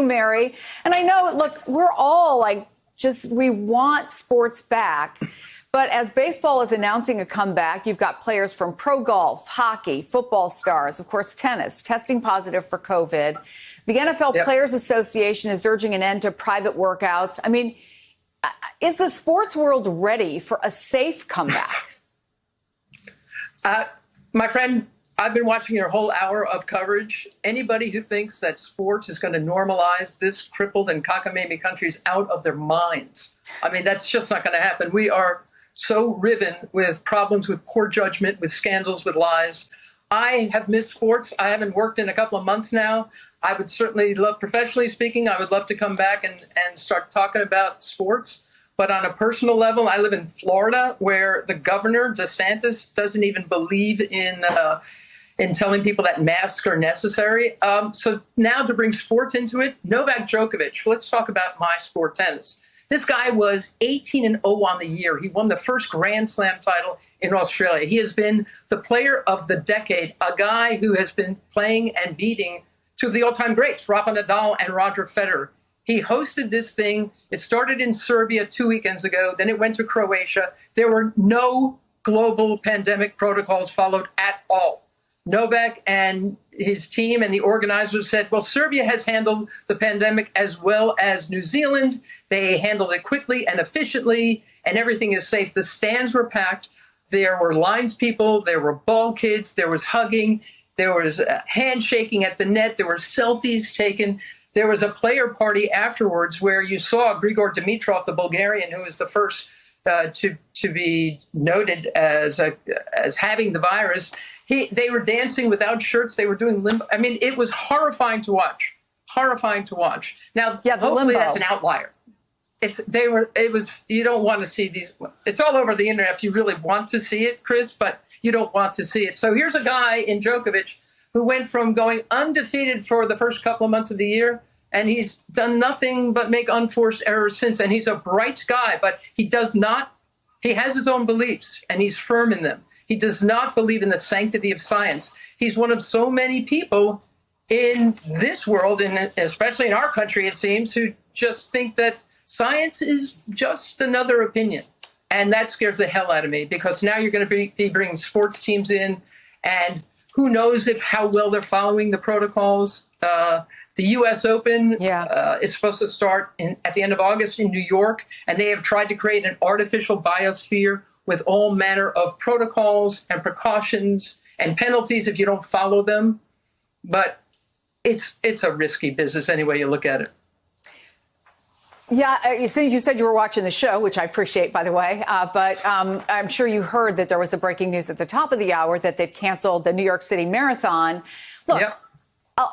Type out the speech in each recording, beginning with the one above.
Mary. And I know, look, we're all we want sports back. But as baseball is announcing a comeback, you've got players from pro golf, hockey, football stars, of course, tennis, testing positive for COVID. The NFL Players Association is urging an end to private workouts. I mean, is the sports world ready for a safe comeback? My friend, I've been watching your whole hour of coverage. Anybody who thinks that sports is going to normalize this crippled and cockamamie country is out of their minds. I mean, that's just not going to happen. We are so riven with problems, with poor judgment, with scandals, with lies. I have missed sports. I haven't worked in a couple of months now. I would certainly love, professionally speaking, I would love to come back and start talking about sports. But on a personal level, I live in Florida, where the governor, DeSantis, doesn't even believe in telling people that masks are necessary. So now to bring sports into it, Novak Djokovic, let's talk about my sport, tennis. This guy was 18-0 on the year. He won the first Grand Slam title in Australia. He has been the player of the decade, a guy who has been playing and beating two of the all-time greats, Rafa Nadal and Roger Federer. He hosted this thing. It started in Serbia 2 weekends ago. Then it went to Croatia. There were no global pandemic protocols followed at all. Novak and his team and the organizers said, well, Serbia has handled the pandemic as well as New Zealand. They handled it quickly and efficiently, and everything is safe. The stands were packed. There were lines people. There were ball kids. There was hugging. There was handshaking at the net. There were selfies taken. There was a player party afterwards where you saw Grigor Dimitrov, the Bulgarian, who was the first to be noted as having the virus. They were dancing without shirts. They were doing limbo. I mean, it was horrifying to watch. Horrifying to watch. Now, hopefully that's an outlier. You don't want to see these. It's all over the internet if you really want to see it, Chris, but you don't want to see it. So here's a guy in Djokovic who went from going undefeated for the first couple of months of the year, and he's done nothing but make unforced errors since. And he's a bright guy, but he has his own beliefs, and he's firm in them. He does not believe in the sanctity of science. He's one of so many people in this world, and especially in our country, it seems, who just think that science is just another opinion. And that scares the hell out of me, because now you're going to be bringing sports teams in, and who knows how well they're following the protocols. The U.S. Open is supposed to start at the end of August in New York, and they have tried to create an artificial biosphere with all manner of protocols and precautions and penalties if you don't follow them. But it's a risky business any way you look at it. Yeah, you said you were watching the show, which I appreciate, by the way. But I'm sure you heard that there was the breaking news at the top of the hour that they've canceled the New York City Marathon. Look,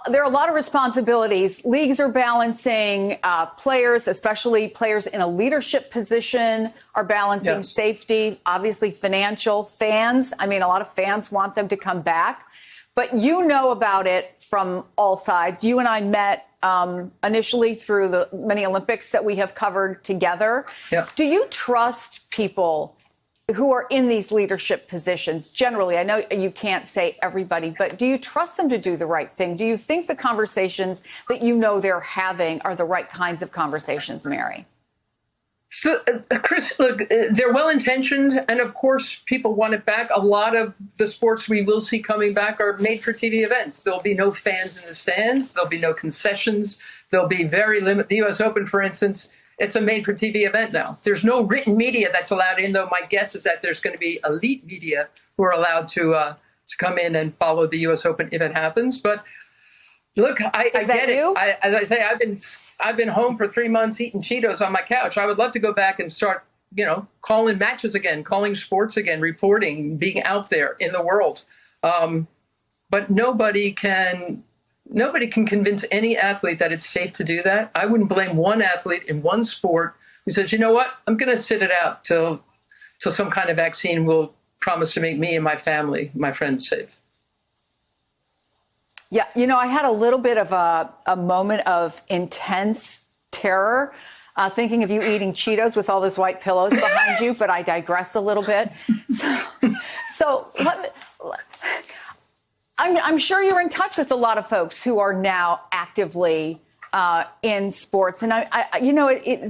there are a lot of responsibilities. Leagues are balancing players, especially players in a leadership position, are balancing safety, obviously financial. Fans, I mean, a lot of fans want them to come back. But you know about it from all sides. You and I met initially through the many Olympics that we have covered together. Do you trust people who are in these leadership positions generally? I know you can't say everybody, but do you trust them to do the right thing? Do you think the conversations that you know they're having are the right kinds of conversations, Mary? So, Chris, look, they're well-intentioned, and of course, people want it back. A lot of the sports we will see coming back are made-for-TV events. There'll be no fans in the stands. There'll be no concessions. There'll be very limited. The U.S. Open, for instance, it's a made-for-TV event now. There's no written media that's allowed in, though my guess is that there's going to be elite media who are allowed to come in and follow the U.S. Open if it happens. But look, I get it. As I say, I've been home for 3 months eating Cheetos on my couch. I would love to go back and start, calling matches again, calling sports again, reporting, being out there in the world. But nobody can convince any athlete that it's safe to do that. I wouldn't blame one athlete in one sport who says, you know what, I'm going to sit it out till some kind of vaccine will promise to make me and my family, my friends, safe. Yeah, I had a little bit of a moment of intense terror, thinking of you eating Cheetos with all those white pillows behind you, but I digress a little bit. So I'm sure you're in touch with a lot of folks who are now actively in sports. And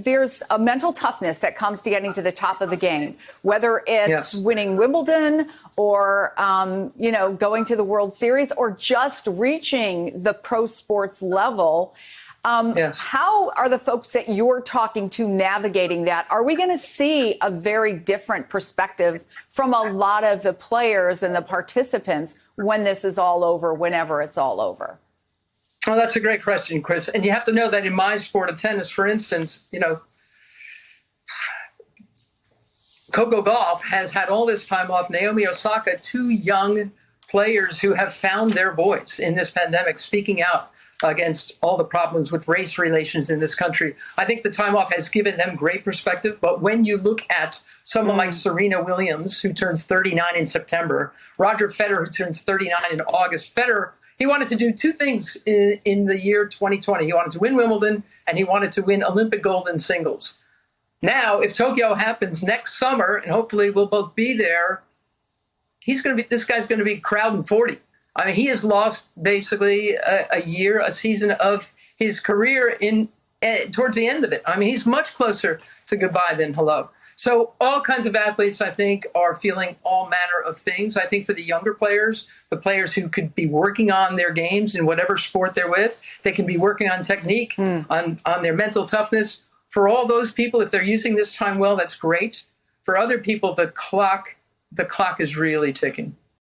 there's a mental toughness that comes to getting to the top of the game, whether it's winning Wimbledon or, going to the World Series or just reaching the pro sports level. How are the folks that you're talking to navigating that? Are we going to see a very different perspective from a lot of the players and the participants when this is all over, whenever it's all over? Well, that's a great question, Chris. And you have to know that in my sport of tennis, for instance, Coco Gauff has had all this time off. Naomi Osaka, two young players who have found their voice in this pandemic, speaking out against all the problems with race relations in this country. I think the time off has given them great perspective. But when you look at someone like Serena Williams, who turns 39 in September, Roger Federer, who turns 39 in August, Federer, he wanted to do two things in the year 2020. He wanted to win Wimbledon and he wanted to win Olympic gold in singles. Now, if Tokyo happens next summer, and hopefully we'll both be there, this guy's going to be crowding 40. I mean, he has lost basically a season of his career towards the end of it. I mean, he's much closer to goodbye than hello. So all kinds of athletes, I think, are feeling all manner of things. I think for the younger players, the players who could be working on their games in whatever sport they're with, they can be working on technique, on their mental toughness. For all those people, if they're using this time well, that's great. For other people, the clock is really ticking.